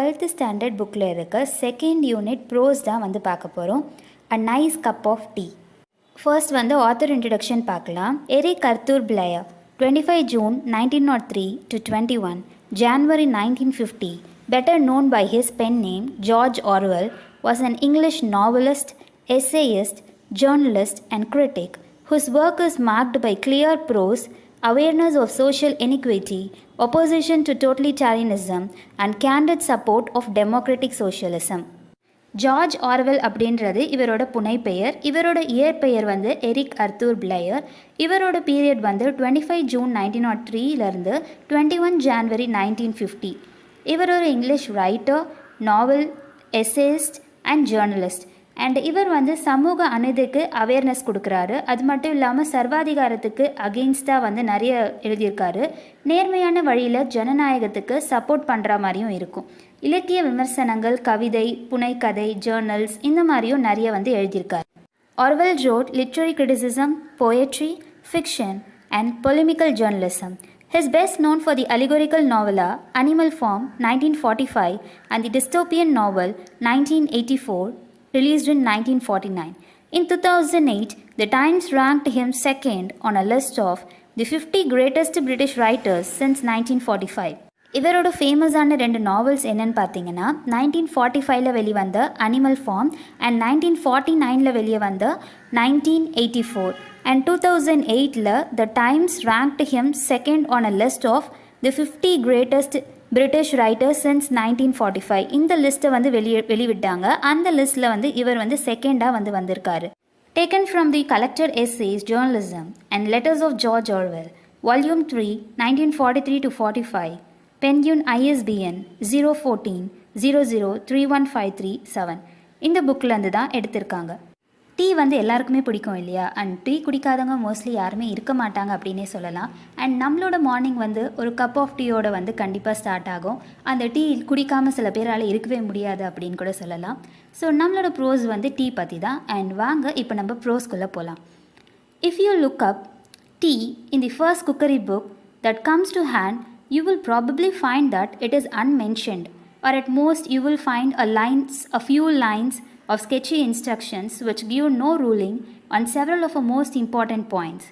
12th standard புக்கில் இருக்க second unit pros தான் வந்து பார்க்க போகிறோம். A nice cup of tea. First வந்து ஆத்தர் இன்ட்ரடக்ஷன் பார்க்கலாம். Eric Arthur Blair, 25 June 1903 to 21 January 1950, better known by his pen name George Orwell, was an English novelist, essayist, journalist and critic whose work is marked by clear prose, awareness of social inequity, opposition to totalitarianism and candid support of democratic socialism. George Orwell அப்படின்றது இவரோட புனைப்பெயர். இவரோட இயற்பெயர் வந்து Eric Arthur Blair. இவரோட period வந்து 25 June 1903 21 January 1950. இவர் ஒரு English writer, novel, essayist and journalist. And இவர் வந்து சமூக அநீதிக்கு அவேர்னஸ் கொடுக்குறாரு. அது மட்டும் இல்லாமல் சர்வாதிகாரத்துக்கு அகெயின்ஸ்டாக வந்து நிறைய எழுதியிருக்காரு. நேர்மையான வழியில் ஜனநாயகத்துக்கு சப்போர்ட் பண்ணுற மாதிரியும் இருக்கும். இலக்கிய விமர்சனங்கள், கவிதை, புனைக்கதை, ஜேர்னல்ஸ் இந்த மாதிரியும் நிறைய வந்து எழுதியிருக்காரு. Orwell wrote literary criticism, poetry, fiction and polemical journalism. He is best known for the allegorical novella Animal Farm 1945 and the dystopian novel 1984 released in 1949. In 2008, The Times ranked him second on a list of the 50 greatest British writers since 1945. இவரோட ஃபேமஸான 2 novels என்னன்னு பார்த்தீங்கன்னா 1945 வெளிவந்த animal form and 1949 வெளியே வந்த 1984. And 2008 the Times ranked him second on a list of the 50 greatest British writers since 1945. இந்த லிஸ்ட்டை வந்து வெளிவிட்டாங்க. அந்த லிஸ்ட்டில் வந்து இவர் வந்து செகண்டாக வந்து வந்திருக்காரு. Taken from the collected essays, journalism and letters of George Orwell, Volume 3, 1943-45, Penguin ISBN 01400315337. இந்த புக்கிலேருந்து தான் எடுத்திருக்காங்க. டீ வந்து எல்லாருக்குமே பிடிக்கும் இல்லையா? அண்ட் டீ குடிக்காதவங்க மோஸ்ட்லி யாருமே இருக்க மாட்டாங்க அப்படின்னே சொல்லலாம். அண்ட் நம்மளோட மார்னிங் வந்து ஒரு கப் ஆஃப் டீயோட வந்து கண்டிப்பாக ஸ்டார்ட் ஆகும். அந்த டீ குடிக்காமல் சில பேரால் இருக்கவே முடியாது அப்படின்னு கூட சொல்லலாம். ஸோ நம்மளோட ப்ரோஸ் வந்து டீ பற்றி தான். அண்ட் வாங்க இப்போ நம்ம ப்ரோஸ்குள்ளே போகலாம். If you look up tea in the first cookery book that comes to hand, you will probably find that it is unmentioned, or at most you will find a few lines of sketchy instructions which give no ruling on several of the most important points.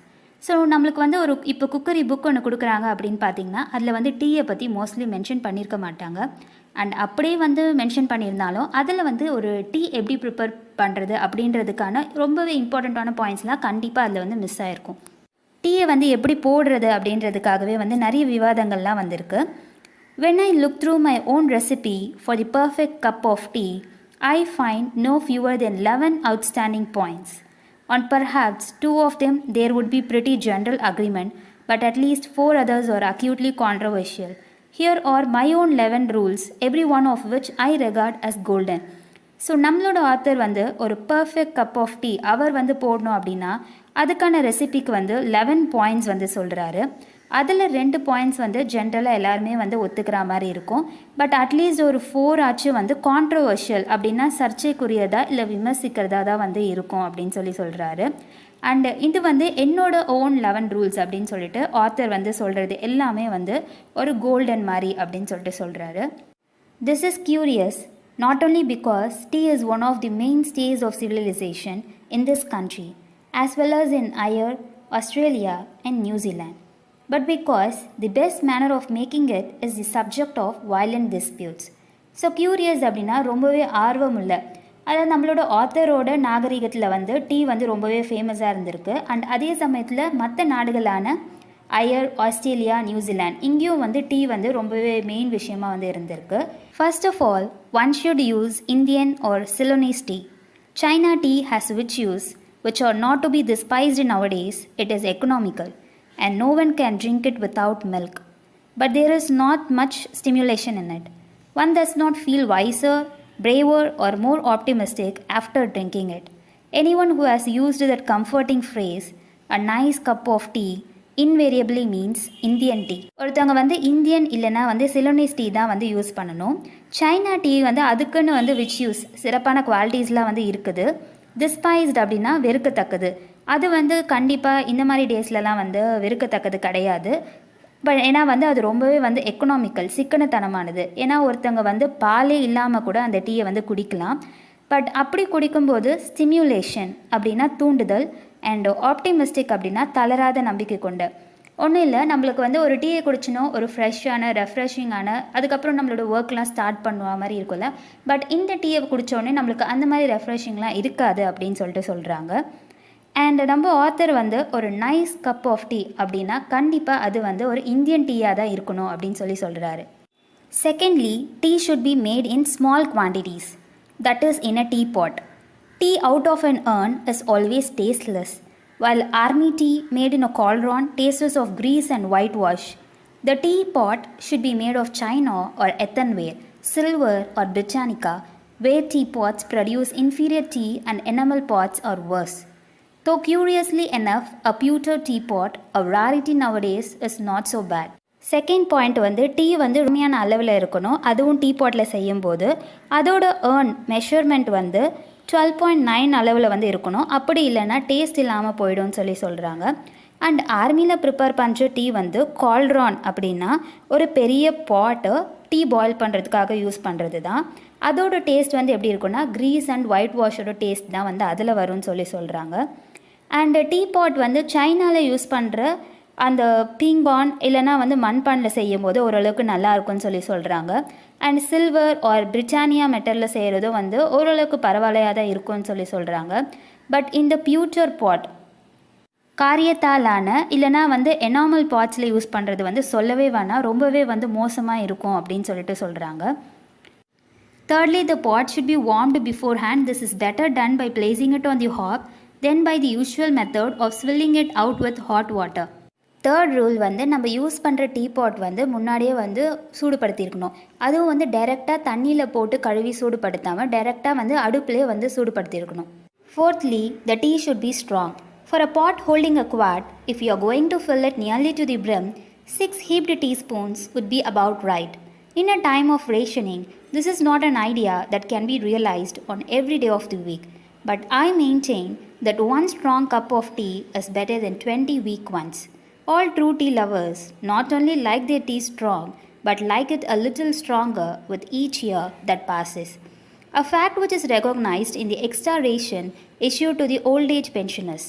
So நம்மளுக்கு வந்து ஒரு இப்போ cookery book ஒன்று கொடுக்குறாங்க அப்படின்னு பார்த்தீங்கன்னா அதில் வந்து டீயை பற்றி மோஸ்ட்லி மென்ஷன் பண்ணியிருக்க மாட்டாங்க. அண்ட் அப்படியே வந்து மென்ஷன் பண்ணியிருந்தாலும் அதில் வந்து ஒரு டீ எப்படி ப்ரிப்பேர் பண்ணுறது அப்படின்றதுக்கான ரொம்பவே இம்பார்ட்டண்ட்டான பாயிண்ட்ஸ்லாம் கண்டிப்பாக அதில் வந்து மிஸ் ஆகிருக்கும். டீயை வந்து எப்படி போடுறது அப்படின்றதுக்காகவே வந்து நிறைய விவாதங்கள்லாம் வந்திருக்கு. When I look through my own recipe for the perfect cup of tea, I find no fewer than 11 outstanding points. On perhaps 2 of them there would be pretty general agreement, but at least 4 others are acutely controversial. Here are my own 11 rules, every one of which I regard as golden. So நம்மளோட author வந்து ஒரு perfect cup of tea அவர் வந்து போடணும் அப்படின்னா அதுக்கான ரெசிபிக்கு வந்து 11 points வந்து சொல்கிறாரு. அதில் 2 பாயிண்ட்ஸ் வந்து ஜென்ரலாக எல்லாருமே வந்து ஒத்துக்கிற மாதிரி இருக்கும். பட் அட்லீஸ்ட் ஒரு 4 ஆச்சும் வந்து கான்ட்ரவர்ஷியல் அப்படின்னா சர்ச்சைக்குரியதா இல்லை விமர்சிக்கிறதா தான் வந்து இருக்கும் அப்படின்னு சொல்கிறாரு. அண்டு இது வந்து என்னோட ஓன் 11 ரூல்ஸ் அப்படின்னு சொல்லிட்டு ஆத்தர் வந்து சொல்கிறது எல்லாமே வந்து ஒரு கோல்டன் மாதிரி அப்படின்னு சொல்கிறாரு. This is curious not only because tea is one of the mainstays of civilization in this country as well as in Ireland, Australia and New Zealand, but because the best manner of making it is the subject of violent disputes. So curious அப்படின்னா ரொம்பவே ஆர்வம் இல்லை. அதாவது நம்மளோட ஆத்தரோட நாகரிகத்தில் வந்து tea வந்து ரொம்பவே ஃபேமஸாக இருந்திருக்கு. அண்ட் அதே சமயத்தில் மற்ற நாடுகளான அயர், ஆஸ்திரேலியா, நியூசிலாந்து இங்கேயும் வந்து டீ வந்து ரொம்பவே மெயின் விஷயமாக வந்து இருந்திருக்கு. First of all, one should use Indian or Ceylonese tea. China tea has virtues which are not to be despised nowadays. It is economical and no one can drink it without milk. But there is not much stimulation in it. One does not feel wiser, braver or more optimistic after drinking it. Anyone who has used that comforting phrase, a nice cup of tea, invariably means Indian tea. ஒருத்தவங்க வந்து Indian இல்லைனா வந்து சிலோனீஸ் tea தான் வந்து use பண்ணணும். China tea வந்து அதுக்குன்னு வந்து விச் சிறப்பான குவாலிட்டிஸ்லாம் வந்து இருக்குது. டிஸ்பைஸ்ட் அப்படின்னா வெறுக்கத்தக்கது. அது வந்து கண்டிப்பாக இந்த மாதிரி டேஸ்லலாம் வந்து வெறுக்கத்தக்கது கிடையாது. பட் ஏன்னா வந்து அது ரொம்பவே வந்து எக்கனாமிக்கல், சிக்கனத்தனமானது. ஏன்னா ஒருத்தவங்க வந்து பாலே இல்லாமல் கூட அந்த டீயை வந்து குடிக்கலாம். பட் அப்படி குடிக்கும்போது ஸ்டிம்யூலேஷன் அப்படின்னா தூண்டுதல், அண்ட் ஆப்டிமிஸ்டிக் அப்படின்னா தளராத நம்பிக்கை கொண்ட. ஒன்றும் இல்லை, நம்மளுக்கு வந்து ஒரு டீயை குடிச்சினோம், ஒரு ஃப்ரெஷ்ஷான ரெஃப்ரெஷிங்கான, அதுக்கப்புறம் நம்மளோட ஒர்க்லாம் ஸ்டார்ட் பண்ணுவ மாதிரி இருக்கும்ல. பட் இந்த டீயை குடித்தோடனே நம்மளுக்கு அந்த மாதிரி ரெஃப்ரெஷிங்லாம் இருக்காது அப்படின்னு சொல்கிறாங்க. அண்ட் நம்ம ஆத்தர் வந்து ஒரு நைஸ் கப் ஆஃப் டீ அப்படின்னா கண்டிப்பாக அது வந்து ஒரு இந்தியன் டீயாக தான் இருக்கணும் அப்படின்னு சொல்கிறாரு. Secondly, tea should be made in small quantities, that is in a tea pot. Tea out of an urn is always tasteless, while army tea made in a cauldron tastes of grease and whitewash. The teapot should be made of china or earthenware, silver or britannica, where teapots produce inferior tea and enamel pots are worse. Though curiously enough, a pewter teapot, a rarity nowadays, is not so bad. Second point வந்து tea வந்து உண்மையான அளவில் இருக்கணும், அதுவும் tea பாட்டில் செய்யும்போது அதோட earn measurement வந்து 12.9 அளவில் வந்து இருக்கணும். அப்படி இல்லைன்னா டேஸ்ட் இல்லாமல் போய்டும்னு சொல்கிறாங்க. அண்ட் ஆர்மியில் ப்ரிப்பேர் பண்ணுற டீ வந்து கால்ட்ரான் அப்படின்னா ஒரு பெரிய பாட்டு டீ பாயில் பண்ணுறதுக்காக யூஸ் பண்ணுறது தான். அதோட டேஸ்ட் வந்து எப்படி இருக்குன்னா க்ரீஸ் அண்ட் ஒயிட் வாஷோட டேஸ்ட் தான் வந்து அதில் வரும்னு சொல்கிறாங்க. அண்ட் டீ பாட் வந்து சைனாவில் யூஸ் பண்ணுற அந்த பீங்கான் இல்லைனா வந்து மண்பானில் செய்யும் போது ஓரளவுக்கு நல்லா இருக்கும்னு சொல்கிறாங்க. அண்ட் சில்வர் ஆர் பிரிட்டானியா மெட்டலில் செய்கிறதும் வந்து ஓரளவுக்கு பரவாயில்லையாக தான் இருக்கும்னு சொல்கிறாங்க. பட் இந்த பியூச்சர் பாட் காரியத்தாலான இல்லைனா வந்து எனாமல் பாட்ஸில் யூஸ் பண்ணுறது வந்து சொல்லவே வேணாம், ரொம்பவே வந்து மோசமாக இருக்கும் அப்படின்னு சொல்கிறாங்க. Thirdly, the pot should be warmed beforehand. This is better done by placing it on the hob than by the usual method of swilling it out with hot water. Third rule வந்து நம்ம use பண்ணுற tea பாட் வந்து முன்னாடியே வந்து சூடுபடுத்தியிருக்கணும். அதுவும் வந்து டைரெக்டாக தண்ணியில் போட்டு கழுவி சூடுபடுத்தாமல் டைரெக்டாக வந்து அடுப்புலேயே வந்து சூடுபடுத்தியிருக்கணும். Fourthly, the tea should be strong. For a pot holding a quart, if you are going to fill it nearly to the brim, 6 heaped teaspoons would be about right. In a time of rationing, this is not an idea that can be realized on every day of the week. But I maintain that one strong cup of tea is better than 20 weak ones. All true tea lovers not only like their tea strong, but like it a little stronger with each year that passes. A fact which is recognized in the extra ration issued to the old age pensioners.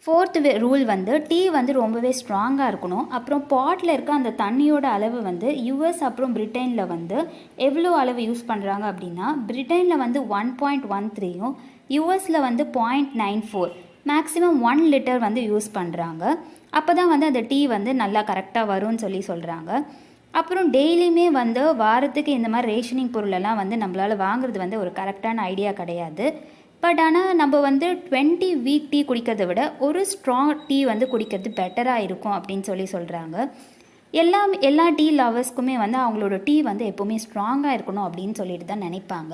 Fourth rule வந்து tea வந்து ரொம்பவே ஸ்ட்ராங்காக இருக்கணும். அப்புறம் பாட்டில் இருக்க அந்த தண்ணியோட அளவு வந்து யூஎஸ் அப்புறம் பிரிட்டனில் வந்து எவ்வளோ அளவு யூஸ் பண்ணுறாங்க அப்படின்னா பிரிட்டனில் வந்து 1.13யும் யூஎஸில் வந்து 0.94 மேக்ஸிமம் 1 லிட்டர் வந்து யூஸ் பண்ணுறாங்க. அப்போ தான் வந்து அந்த டீ வந்து நல்லா கரெக்டாக வரும்னு சொல்கிறாங்க. அப்புறம் டெய்லியுமே வந்து வாரத்துக்கு இந்த மாதிரி ரேஷனிங் பொருளெல்லாம் வந்து நம்மளால் வாங்குறது வந்து ஒரு கரெக்டான ஐடியா கிடையாது. பட் ஆனால் நம்ம வந்து 20 வீக் டீ குடிக்கிறத விட ஒரு ஸ்ட்ராங் டீ வந்து குடிக்கிறது பெட்டராக இருக்கும் அப்படின்னு சொல்கிறாங்க. எல்லா டீ லவர்ஸ்க்குமே வந்து அவங்களோட டீ வந்து எப்போவுமே ஸ்ட்ராங்காக இருக்கணும் அப்படின்னு சொல்லிட்டு தான் நினைப்பாங்க.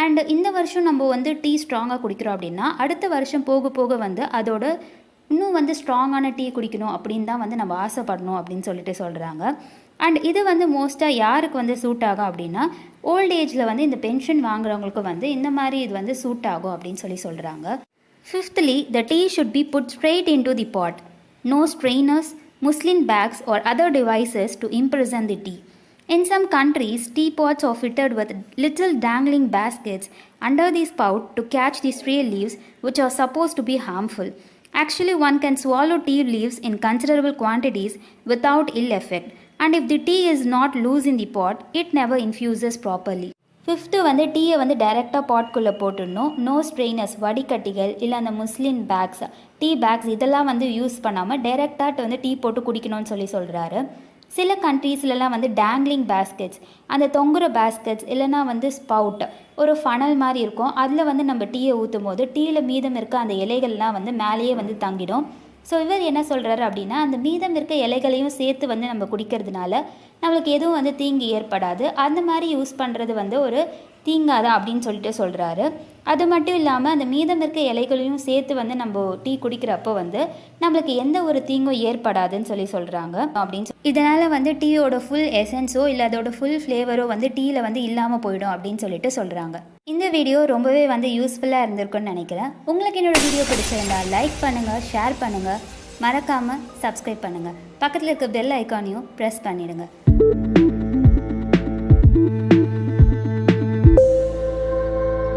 அண்ட் இந்த வருஷம் நம்ம வந்து டீ ஸ்ட்ராங்காக குடிக்கிறோம் அப்படின்னா அடுத்த வருஷம் போக போக வந்து அதோட இன்னும் வந்து ஸ்ட்ராங்கான டீ குடிக்கணும் அப்படின்னு தான் வந்து நம்ம ஆசைப்படணும் அப்படின்னு சொல்கிறாங்க. அண்ட் இது வந்து மோஸ்ட்டாக யாருக்கு வந்து சூட் ஆகும் அப்படின்னா ஓல்ட் ஏஜில் வந்து இந்த பென்ஷன் வாங்குறவங்களுக்கு வந்து இந்த மாதிரி இது வந்து சூட் ஆகும் அப்படின்னு சொல்கிறாங்க. Fifthly, the tea should be put straight into the pot. No strainers, muslin bags or other devices to imprison the tea. In some countries, teapots are fitted with little dangling baskets under the spout to catch the stray leaves which are supposed to be harmful. Actually, one can swallow tea leaves in considerable quantities without ill effect. And if the tea is not loose in the pot, it never infuses properly. Fifth வந்து டீயை வந்து டைரெக்டாக பாட்குள்ளே போட்டுடணும். No ஸ்ட்ரெயினர்ஸ், வடிகட்டிகள் இல்லை அந்த முஸ்லின் packs, tea packs இதெல்லாம் வந்து use பண்ணாமல் டைரெக்டாக வந்து டீ போட்டு குடிக்கணும்னு சொல்கிறாரு. சில கண்ட்ரீஸ்லலாம் வந்து டேங்லிங் பேஸ்கெட்ஸ், அந்த தொங்குற பேஸ்கெட்ஸ் இல்லைனா வந்து ஸ்பவுட் ஒரு ஃபனல் மாதிரி இருக்கும். அதில் வந்து நம்ம டீயை ஊற்றும் போது டீயில் மீதம் இருக்க அந்த இலைகள்லாம் வந்து மேலேயே வந்து தங்கிடும். ஸோ இவர் என்ன சொல்கிறாரு அப்படின்னா அந்த மீதம் இருக்க இலைகளையும் சேர்த்து வந்து நம்ம குடிக்கிறதுனால நம்மளுக்கு எதுவும் வந்து தீங்கு ஏற்படாது, அந்த மாதிரி யூஸ் பண்ணுறது வந்து ஒரு தீங்காதா அப்படின்னு சொல்கிறாரு. அது மட்டும் இல்லாமல் அந்த மீதம் இருக்க இலைகளையும் சேர்த்து வந்து நம்ம டீ குடிக்கிறப்போ வந்து நம்மளுக்கு எந்த ஒரு தீங்கும் ஏற்படாதுன்னு சொல்கிறாங்க அப்படின்னு இதனால் வந்து டீயோட ஃபுல் எசன்ஸோ இல்லை அதோட ஃபுல் ஃப்ளேவரோ வந்து டீயில் வந்து இல்லாமல் போயிடும் அப்படின்னு சொல்கிறாங்க. இந்த வீடியோ ரொம்பவே வந்து யூஸ்ஃபுல்லாக இருந்திருக்குன்னு நினைக்கிறேன். உங்களுக்கு என்னோடய வீடியோ பிடிச்சிருந்தா லைக் பண்ணுங்கள், ஷேர் பண்ணுங்கள், மறக்காமல் சப்ஸ்கிரைப் பண்ணுங்கள். பக்கத்தில் இருக்க பெல் ஐக்கானையும் ப்ரெஸ் பண்ணிடுங்க.